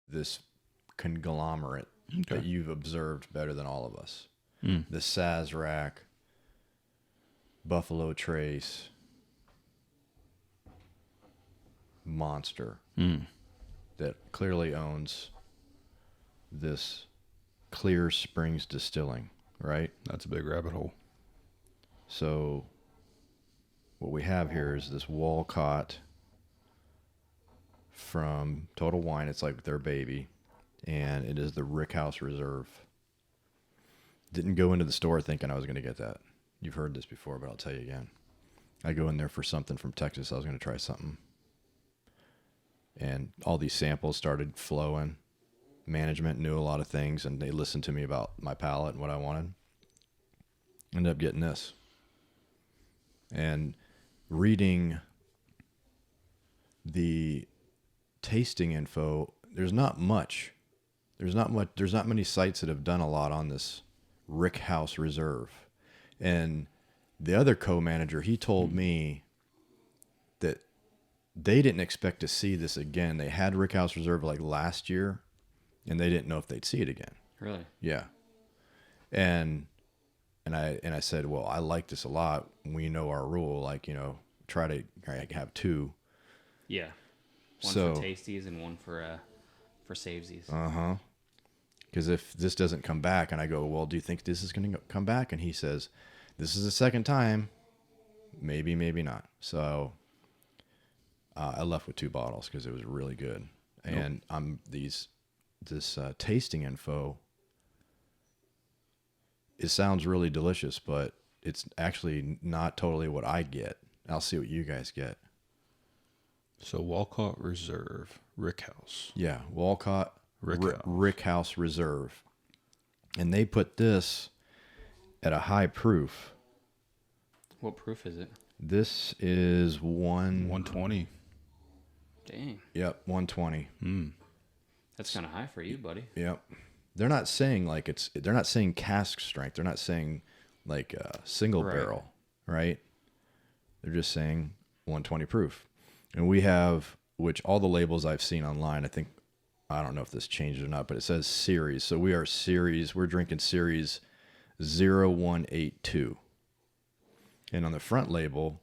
this conglomerate that you've observed better than all of us. The Sazerac, Buffalo Trace, monster that clearly owns this Clear Springs Distilling, right? That's a big rabbit hole. So what we have here is this Wolcott from Total Wine. It's like their baby, and it is the Rickhouse Reserve. Didn't go into the store thinking I was going to get that. You've heard this before, but I'll tell you again. I go in there for something from Texas. I was going to try something. And all these samples started flowing. Management knew a lot of things, and they listened to me about my palate and what I wanted. Ended up getting this. And reading the tasting info, there's not much. There's not many sites that have done a lot on this Rickhouse Reserve. And the other co-manager, he told me that they didn't expect to see this again. They had Rickhouse Reserve like last year, and they didn't know if they'd see it again. Really? Yeah. And I said, well, I like this a lot. We know our rule, like, you know, try to have two. Yeah. One for tasties and one for savesies. Uh-huh. Because if this doesn't come back, and I go, well, do you think this is going to come back? And he says, this is the second time. Maybe, maybe not. So I left with 2 bottles because it was really good. And this tasting info, it sounds really delicious, but it's actually not totally what I get. I'll see what you guys get. So Wolcott Reserve, Rickhouse. Yeah, Wolcott Rickhouse. Rickhouse Reserve. And they put this at a high proof. What proof is it? This is 120. Dang. Yep, 120. That's kind of high for you, buddy. Yep. They're not saying they're not saying cask strength. They're not saying like single barrel, right? They're just saying 120 proof. And we have, which all the labels I've seen online, I don't know if this changed or not, but it says series. So we're drinking series 0182. And on the front label,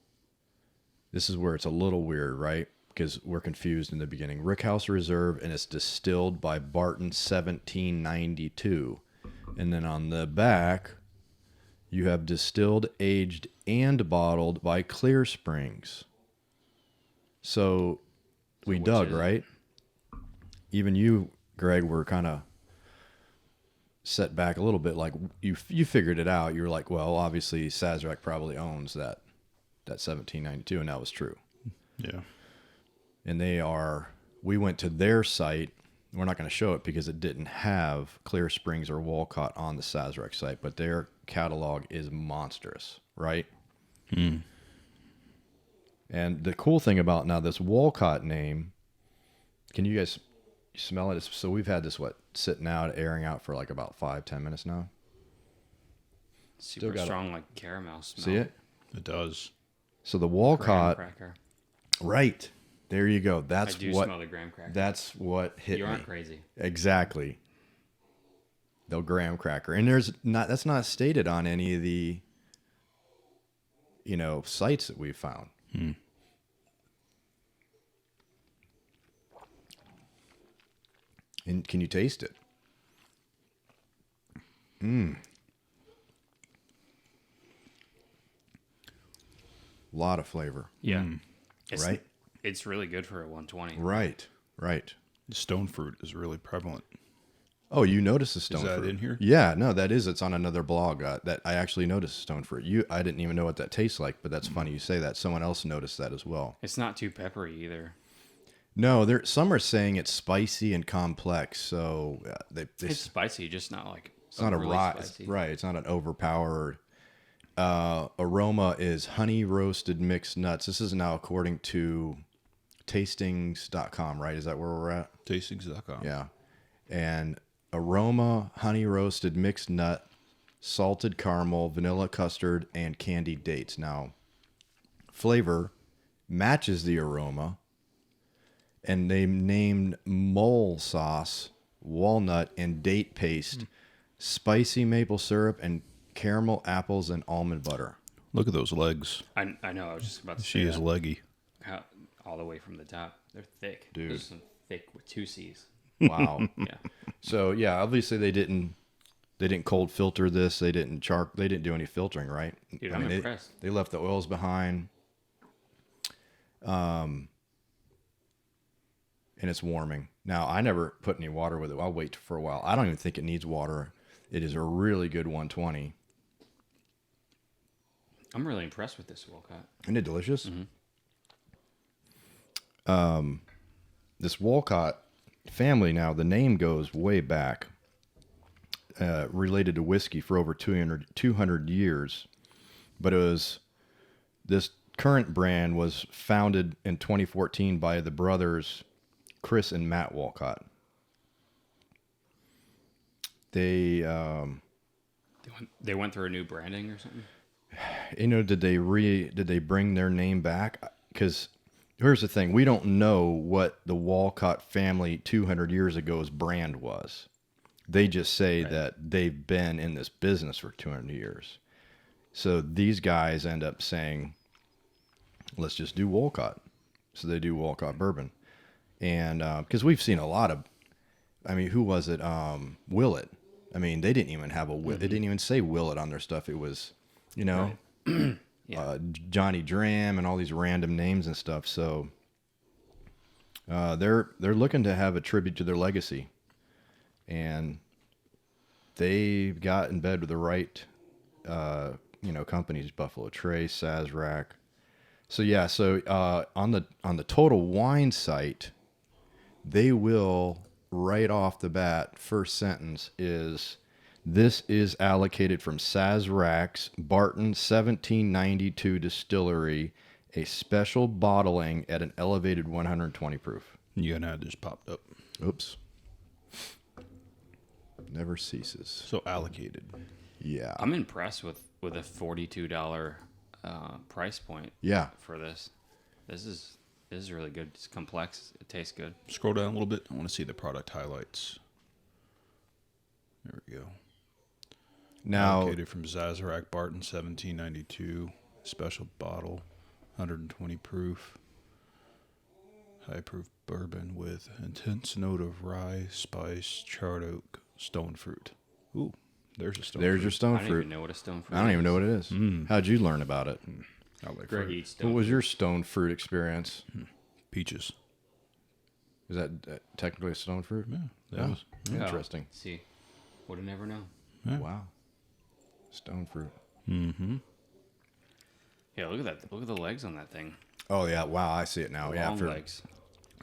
this is where it's a little weird, right? Because we're confused in the beginning. Rickhouse Reserve, and it's distilled by Barton 1792. And then on the back, you have distilled, aged, and bottled by Clear Springs. So we dug, right? Even you, Greg, were kind of set back a little bit. Like you figured it out. You're like, well, obviously Sazerac probably owns that 1792, and that was true. Yeah. And we went to their site. We're not going to show it because it didn't have Clear Springs or Wolcott on the Sazerac site, but their catalog is monstrous, right? And the cool thing about now this Wolcott name, can you guys smell it? So we've had this, sitting out, airing out for like about 5-10 minutes now. Super strong, like caramel smell. See it? It does. So the Wolcott, graham cracker. Right. There you go. I do smell the graham cracker. That's what hit me. You aren't crazy. Exactly. The graham cracker. And that's not stated on any of the, sites that we've found. And can you taste it? Lot of flavor. Yeah. Right? It's really good for a 120. Right. The stone fruit is really prevalent. Oh, you noticed the stone fruit? Is that in here? Yeah, no, that is. It's on another blog that I actually noticed stone fruit. I didn't even know what that tastes like, but that's funny you say that. Someone else noticed that as well. It's not too peppery either. No, some are saying it's spicy and complex. So it's spicy, just not like it's not really spicy. Right. It's not an overpowered aroma. Is honey roasted mixed nuts. This is now according to tastings.com, right? Is that where we're at? Tastings.com. Yeah. And aroma, honey roasted mixed nut, salted caramel, vanilla custard, and candied dates. Now, flavor matches the aroma, and they named mole sauce, walnut, and date paste, spicy maple syrup, and caramel apples and almond butter. Look at those legs. I know. I was just about to She say is that. leggy. All the way from the top. They're thick. Dude. Those are some thick with 2 C's. Wow. Yeah. So yeah, obviously they didn't cold filter this. They didn't do any filtering, right? Dude, I'm impressed. They left the oils behind. And it's warming. Now, I never put any water with it. I'll wait for a while. I don't even think it needs water. It is a really good 120. I'm really impressed with this Wolcott. Isn't it delicious? Mm-hmm. This Wolcott family, now the name goes way back, related to whiskey for over 200 years. But it was, this current brand was founded in 2014 by the brothers Chris and Matt Wolcott. They went through a new branding or something. did they bring their name back? Because here's the thing, we don't know what the Wolcott family 200 years ago's brand was. They just say that they've been in this business for 200 years. So these guys end up saying, let's just do Wolcott. So they do Wolcott bourbon. And because we've seen a lot of, who was it? Willett. They didn't even have they didn't even say Willett on their stuff. It was, Johnny Dram and all these random names and stuff. So they're looking to have a tribute to their legacy. And they got in bed with the right, companies, Buffalo Trace, Sazerac. So yeah, on the Total Wine site, they will right off the bat, first sentence is, this is allocated from Sazerac's Barton 1792 Distillery, a special bottling at an elevated 120 proof. You and I just popped up. Oops. Never ceases. So allocated. Yeah. I'm impressed with a $42 price point. Yeah. For this. This is really good. It's complex. It tastes good. Scroll down a little bit. I want to see the product highlights. There we go. Now, Allocated from Sazerac Barton 1792. Special bottle. 120 proof. High proof bourbon with intense note of rye, spice, charred oak, stone fruit. Ooh, there's a stone there's fruit. your stone I don't fruit. even know what a stone fruit I don't even know what it is. Mm. How'd you learn about it? I like Greg fruit. eats stone What was fruit. your stone fruit experience? Peaches. Is that technically a stone fruit? Yeah, that Yeah. was. Interesting. See, would have never known. Yeah. Wow. Stone fruit. Mm-hmm. Yeah, look at that. Look at the legs on that thing. Oh, yeah. Wow. I see it now. Yeah. Long legs.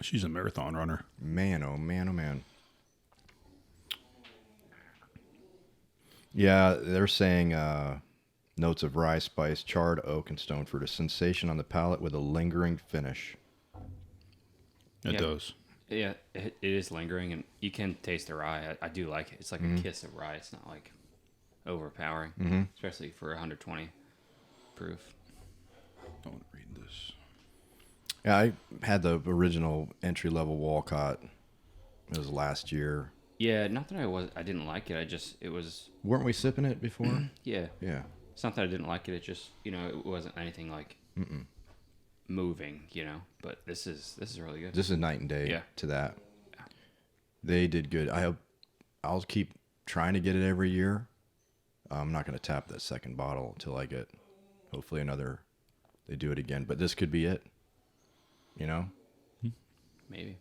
She's a marathon runner. Man, oh, man, oh, man. Yeah, they're saying notes of rye, spice, charred oak, and stone fruit. A sensation on the palate with a lingering finish. It Yeah. does. Yeah, it is lingering, and you can taste the rye. I do like it. It's like a kiss of rye. It's not like overpowering, especially for 120 proof. I want to read this. Yeah, I had the original entry-level Wolcott. It was last year. Yeah, not that I didn't like it. It was. Weren't we sipping it before? Yeah, Yeah. it's not that I didn't like it. It just it wasn't anything like moving. But this is really good. This is night and day to that. They did good. I'll keep trying to get it every year. I'm not going to tap that second bottle until I get, hopefully, another. They do it again, but this could be it. Maybe.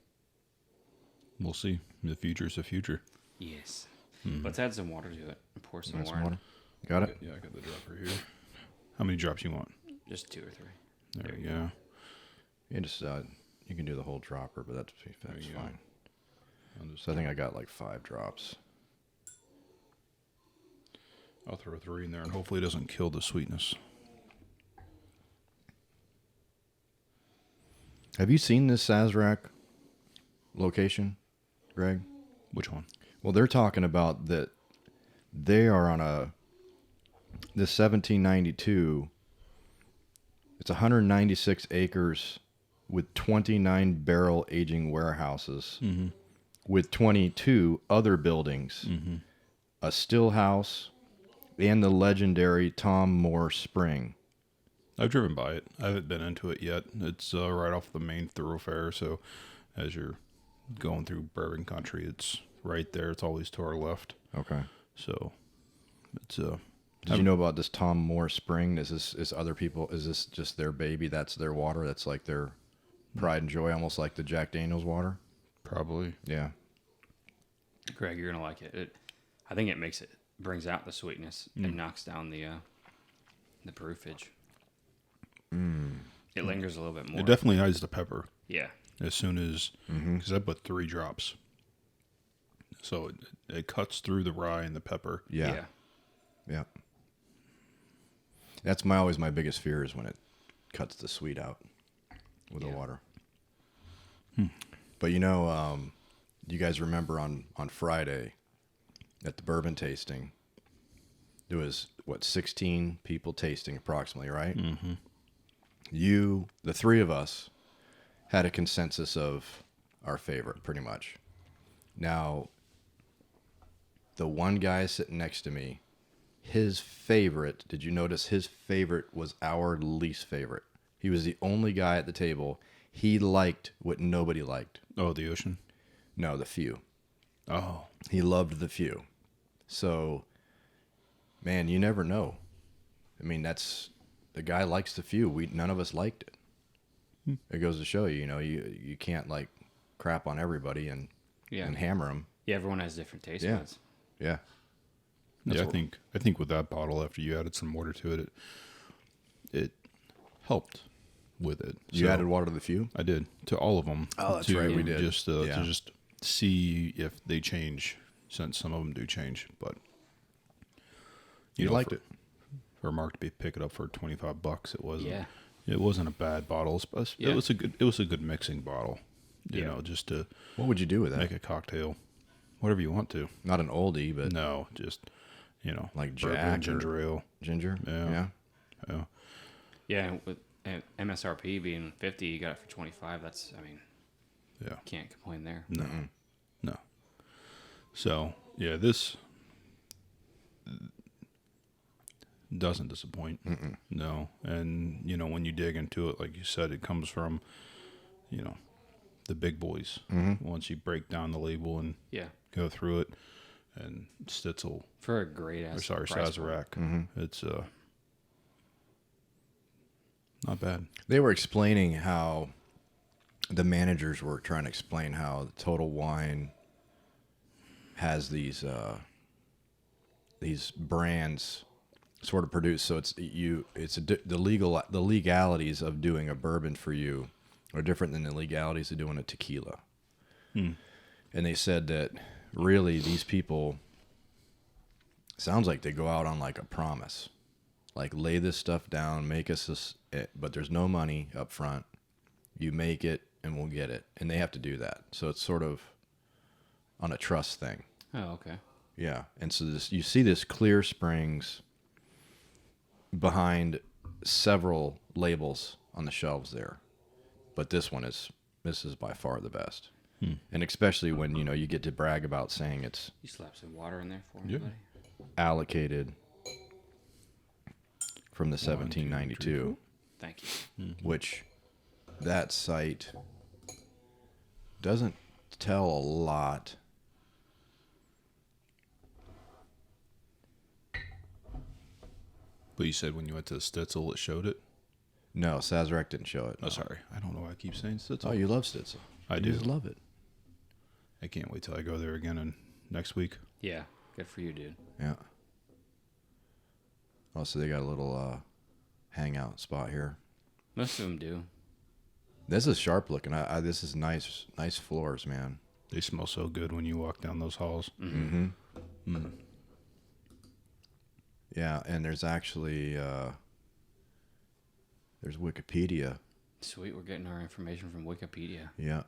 We'll see. The future's the future. Yes. Let's add some water to it. And pour some Want more. some water? Got it? Yeah, I got the dropper here. How many drops you want? Just 2 or 3. There we go. Yeah, just you can do the whole dropper, but that's you go. fine. I'll just So I think I got like 5 drops. I'll throw 3 in there, and hopefully it doesn't kill the sweetness. Have you seen this Sazerac location, Greg? Which one? Well, they're talking about that they are on this 1792. It's 196 acres with 29 barrel aging warehouses, with 22 other buildings, a still house, and the legendary Tom Moore Spring. I've driven by it. I haven't been into it yet. It's right off the main thoroughfare, so as you're going through bourbon country, it's right there. It's always to our left. Okay. So it's Did you know about this Tom Moore Spring? Is this just their baby? That's their water? That's like their pride and joy, almost like the Jack Daniels water? probably. Yeah. Greg, you're gonna like it. I think it brings out the sweetness and knocks down the proofage. It lingers a little bit more. It definitely hides the pepper Yeah. as soon as, because I put 3 drops. So it cuts through the rye and the pepper. Yeah. Yeah. That's always my biggest fear is when it cuts the sweet out with the water. But you guys remember on Friday at the bourbon tasting, there was 16 people tasting approximately, right? Mm-hmm. The 3 of us had a consensus of our favorite pretty much. Now, the one guy sitting next to me, his favorite, did you notice his favorite was our least favorite? He was the only guy at the table. He liked what nobody liked. Oh, the ocean? No, the few. Oh. He loved the few. So, man, you never know. I mean, the guy likes the few. None of us liked it. It goes to show you can't like crap on everybody and hammer them. Yeah, everyone has different taste Yeah. buds. Yeah. Yeah, I think with that bottle, after you added some water to it, it helped with it. You So added water to the few? I did to all of them. Oh, that's right, we did. Just to just see if they change, since some of them do change. But You liked it. For Mark to pick it up for $25, it wasn't. Yeah. It wasn't a bad bottle. It was a good mixing bottle. You know, just to What would you do with that? make a cocktail, whatever you want to. Not an oldie, but No, just like bourbon, Jack or ginger ale. ginger. Yeah. Yeah. Yeah, and with MSRP being 50, you got it for 25. That's, Yeah. can't complain there. No. No. So, yeah, this doesn't disappoint. No. And, when you dig into it, like you said, it comes from, the big boys. Once you break down the label and go through it, and Stitzel, For a great ass. Sazerac, it's not bad. They were explaining how the managers were trying to explain how Total Wine has these brands sort of produced. So the legalities of doing a bourbon for you are different than the legalities of doing a tequila. And they said that really these people, sounds like they go out on like a promise, like lay this stuff down, make us this, but there's no money up front. You make it and we'll get it. And they have to do that. So it's sort of on a trust thing. Oh, okay. Yeah. And so you see this Clear Springs behind several labels on the shelves there. But this is by far the best. And especially when, you get to brag about saying it's You slap some water in there for me, buddy? allocated from the 1792, Thank you. which that site doesn't tell a lot. But you said when you went to Stitzel, it showed it? No, Sazerac didn't show it. Oh, sorry. I don't know why I keep saying Stitzel. Oh, you love Stitzel. I You do. just love it. I can't wait till I go there again next week. Yeah, good for you, dude. Yeah. Oh, so they got a little hangout spot here. Most of them do. This is sharp looking. This is nice floors, man. They smell so good when you walk down those halls. Yeah, and there's actually there's Wikipedia. Sweet, we're getting our information from Wikipedia. Yeah.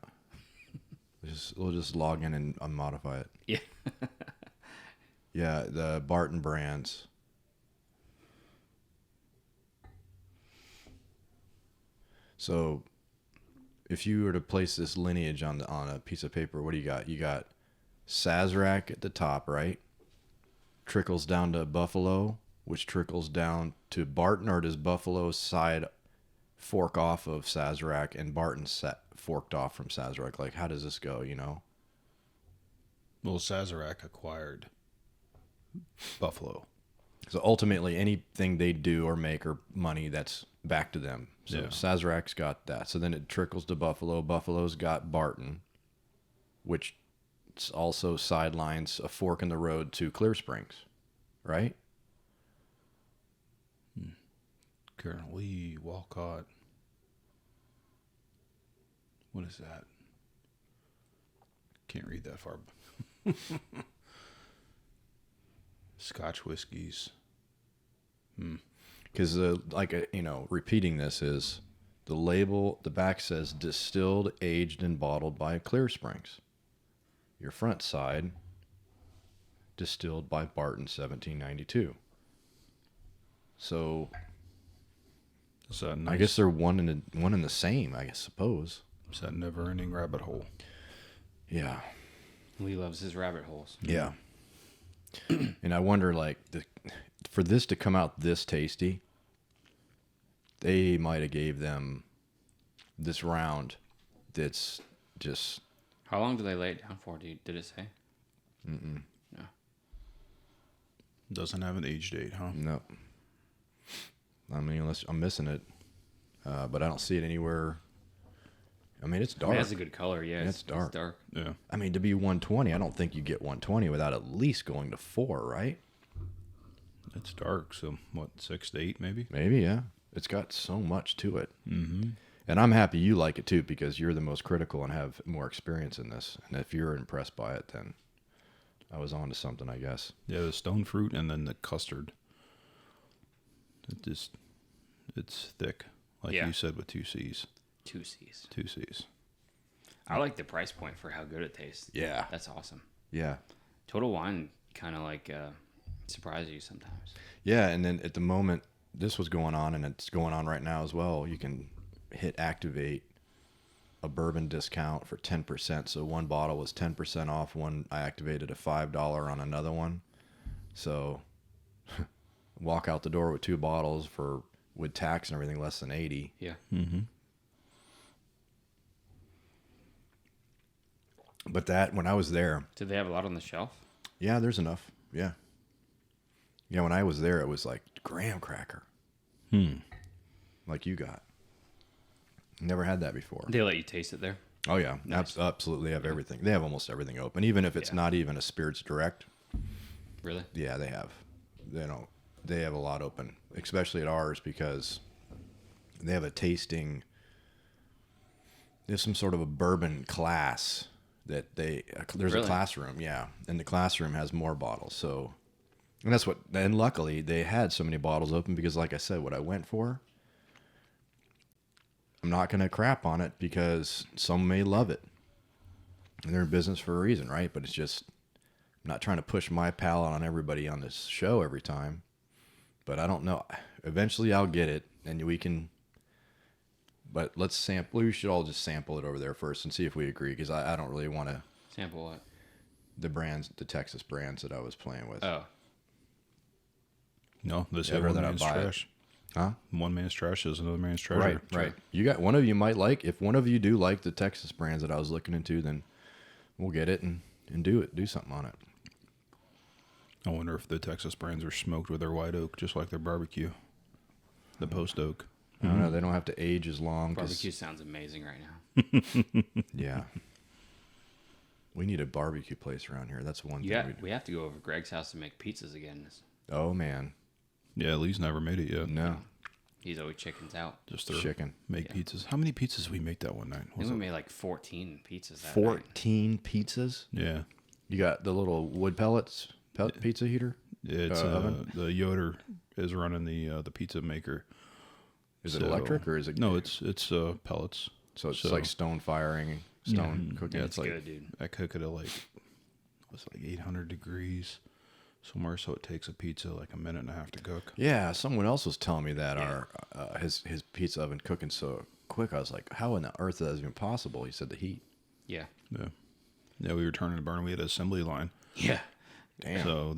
We'll just log in and unmodify it. Yeah. Yeah, the Barton brands. So if you were to place this lineage on a piece of paper, what do you got? You got Sazerac at the top, right? Trickles down to Buffalo, which trickles down to Barton, or does Buffalo's side fork off of Sazerac and Barton forked off from Sazerac? Like, how does this go, you know? Well, Sazerac acquired Buffalo. So ultimately, anything they do or make or money, that's back to them. So Yeah. Sazerac's got that. So then it trickles to Buffalo. Buffalo's got Barton, which also sidelines a fork in the road to Clear Springs, right? Currently, Wolcott. What is that? Can't read that far. Scotch whiskeys. Because repeating this is the label. The back says distilled, aged, and bottled by Clear Springs. Your front side, distilled by Barton, 1792. So Is that nice? I guess they're one in the same. I suppose. It's that never-ending rabbit hole. Yeah. Lee loves his rabbit holes. Yeah. And I wonder, like, for this to come out this tasty, they might have gave them this round that's just... How long do they lay it down for? Did it say? No. Doesn't have an age date, huh? No. I mean, unless I'm missing it. But I don't see it anywhere. I mean, it's dark. It has a good color, yeah. It's dark. It's dark. Yeah. I mean, to be 120, I don't think you get 120 without at least going to 4, right? It's dark, so what, 6 to 8 maybe? Maybe, yeah. It's got so much to it. Mm-hmm. And I'm happy you like it too, because you're the most critical and have more experience in this. And if you're impressed by it, then I was on to something, I guess. Yeah, the stone fruit and then the custard. It's thick, like Yeah. you said, with 2 C's. 2 C's. 2 C's. I like the price point for how good it tastes. Yeah. That's awesome. Yeah. Total Wine kind of like surprises you sometimes. Yeah, and then at the moment, this was going on, and it's going on right now as well. You can hit activate a bourbon discount for 10%. So one bottle was 10% off. One, I activated a $5 on another one. So walk out the door with 2 bottles for, with tax and everything, less than 80. Yeah. Mm-hmm. But that, when I was there, Did they have a lot on the shelf? yeah, there's enough. Yeah. Yeah, when I was there, it was like graham cracker, like you got. Never had that before. They let you taste it there. Oh yeah, Nice. absolutely. They have everything. They have almost everything open, even if it's Yeah. not even a spirits direct. Really? Yeah, they have. They have a lot open, especially at ours, because they have a tasting. There's some sort of a bourbon class that there's a Really? classroom, yeah, and the classroom has more bottles. So, and luckily they had so many bottles open because, like I said, what I went for. I'm not going to crap on it because some may love it. And they're in business for a reason, right? But it's just, I'm not trying to push my palate on everybody on this show every time. But I don't know. Eventually I'll get it and we can, but let's sample. We should all just sample it over there first and see if we agree, because I don't really want to. Sample what? The Texas brands that I was playing with. Oh. No, this Yeah, is I'd one rather man's not buy it. trash. Huh? One man's trash is another man's treasure. Right. You got one of you might like. If one of you do like the Texas brands that I was looking into, then we'll get it and do something on it. I wonder if the Texas brands are smoked with their white oak, just like their barbecue. The post oak. I don't know. They don't have to age as long. 'Cause- Barbecue sounds amazing right now. Yeah. We need a barbecue place around here. That's one Yeah, thing. we have to go over to Greg's house to make pizzas again. Oh man, Yeah, Lee's never made it yet. no He's always chickens out. Just to chicken. make Yeah. pizzas. How many pizzas we make that one night? I think we made like 14 pizzas that night. 14 pizzas. Yeah. You got the little wood pellets pizza heater. It's oven? the Yoder is running the pizza maker. Is it So- electric or is it? No, it's pellets. So it's like stone firing, stone cooking. Yeah, It's it's like good, dude. I cook it at like 800 degrees somewhere, so it takes a pizza like a minute and a half to cook. Yeah, someone else was telling me that Yeah. our his pizza oven cooking so quick. I was like, how in the earth is that even possible? He said the heat. Yeah. Yeah. Yeah, we were turning to burn. We had an assembly line. Yeah. Damn. So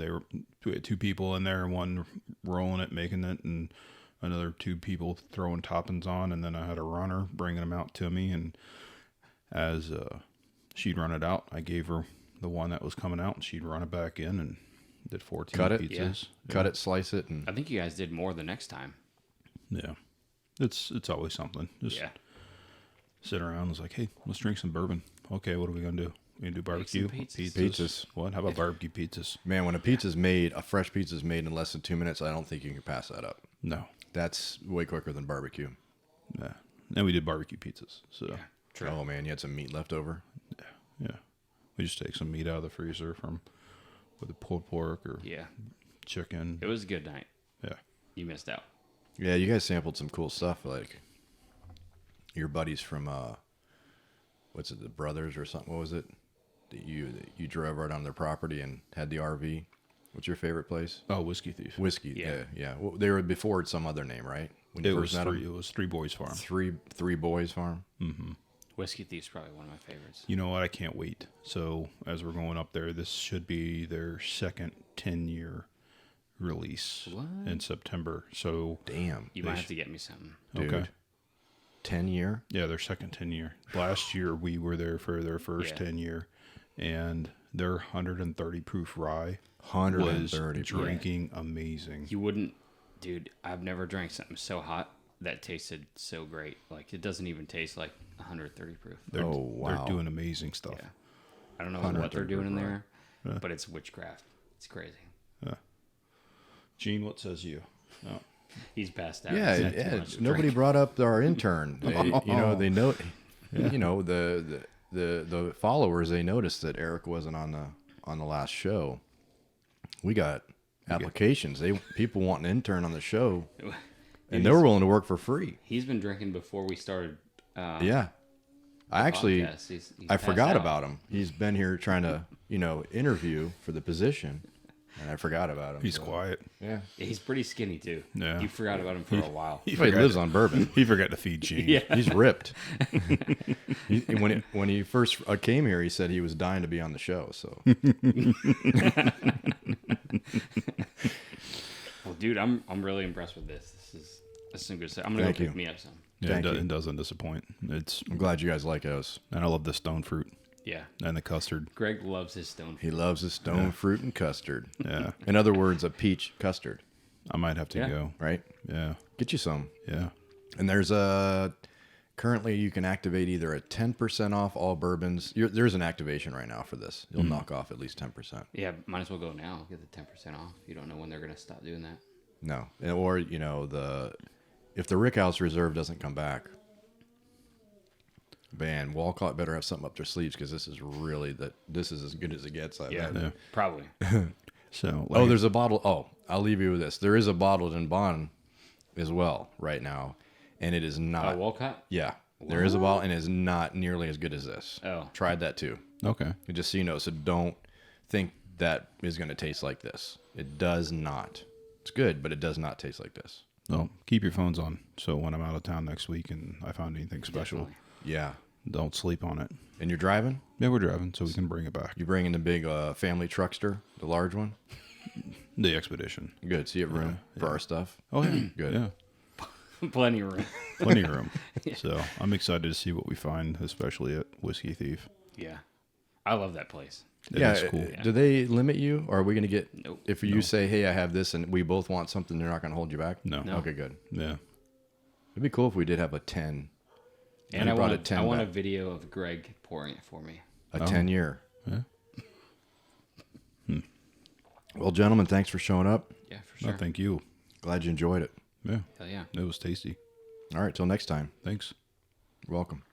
we had 2 people in there, one rolling it, making it, and another 2 people throwing toppings on. And then I had a runner bringing them out to me. And as she'd run it out, I gave her the one that was coming out, and she'd run it back in and did 14 Cut it? pizzas. Cut it, slice it, and I think you guys did more the next time. Yeah. It's always something. Just Yeah. sit around and was like, hey, let's drink some bourbon. Okay, what are we going to do? We gonna do barbecue? some pizzas. Pizzas. What? How about barbecue pizzas? man, when a fresh pizza's made in less than 2 minutes, I don't think you can pass that up. No. That's way quicker than barbecue. Yeah. And we did barbecue pizzas. So, Yeah. True. Oh man, you had some meat left over. yeah. We just take some meat out of the freezer with the pulled pork or Yeah. chicken. It was a good night. Yeah. You missed out. Yeah, you guys sampled some cool stuff, like your buddies from what's it, the Brothers or something? What was it? That you drove right on their property and had the RV. What's your favorite place? Oh, Whiskey Thief. Whiskey. Yeah. Yeah. Well, they were before some other name, right? When you It first was met 'em? three. It was Three Boys Farm. Three Boys Farm. Whiskey Thief's probably one of my favorites. You know what? I can't wait. So as we're going up there, this should be their second 10-year release in September. So Damn, You might have to get me something. dude. Okay. 10-year. Yeah, their second 10-year. Last year we were there for their first Yeah. 10-year, and their 130 proof rye was 130. drinking amazing. You wouldn't, dude. I've never drank something so hot that tasted so great. Like it doesn't even taste like 130 proof. They're, Oh, wow. They're doing amazing stuff. Yeah. I don't know what they're 130 doing in proof there, but it's witchcraft. It's crazy. Gene, what says you? No. He's passed out. Yeah, He's had too yeah. much to Nobody drink. brought up our intern. They know. You know, the followers. They noticed that Eric wasn't on the last show. We got applications. People want an intern on the show, and they were willing to work for free. He's been drinking before we started. Yeah, I actually podcast. He's I passed forgot out. about him. He's been here trying to interview for the position, and I forgot about him. He's so, quiet. Yeah, He's pretty skinny too. Yeah. You forgot about him for a while. He he lives on bourbon. He forgot to feed Gene. Yeah. He's ripped. When he first came here, he said he was dying to be on the show. So Well, dude, I'm really impressed with this. This is some good stuff. I'm gonna Thank go pick you. me up some. Yeah, Thank you. it doesn't disappoint. I'm glad you guys like us. And I love the stone fruit Yeah. and the custard. Greg loves his stone. He loves his stone fruit and custard. Yeah, In other words, a peach custard, I might have to Yeah. go. right? Yeah, Get you some. yeah. And there's currently you can activate either a 10% off all bourbons. There's an activation right now for this. You'll knock off at least 10%. Yeah, might as well go now. Get the 10% off. You don't know when they're gonna stop doing that. No, or if the Rickhouse Reserve doesn't come back, man, Wolcott better have something up their sleeves because this is as good as it gets. I bet. Yeah. Probably. So, Oh, there's a bottle. Oh, I'll leave you with this. There is a bottled in bond as well right now, and it is not. Wolcott? Yeah, there is a bottle, and it is not nearly as good as this. Oh. Tried that too. okay. Just so you know, so don't think that is going to taste like this. It does not. It's good, but it does not taste like this. Well, keep your phones on. So when I'm out of town next week and I found anything special, Definitely. Yeah. don't sleep on it. And you're driving? Yeah, we're driving, so we can bring it back. You bringing the big family truckster, the large one? The expedition. Good. So you have room for our stuff? Oh yeah, Good. Yeah, Plenty of room. plenty of room. So I'm excited to see what we find, especially at Whiskey Thief. Yeah. I love that place. It is cool. Do they limit you, or are we going to get? Nope. If you say, "Hey, I have this," and we both want something, they're not going to hold you back. No. Okay, good. Yeah. It'd be cool if we did have a 10. And you I brought want a 10 a back. video of Greg pouring it for me. A 10-year. Yeah. Well, gentlemen, thanks for showing up. Yeah, for sure. No, thank you. Glad you enjoyed it. Yeah, Hell yeah. it was tasty. All right, till next time. Thanks. You're welcome.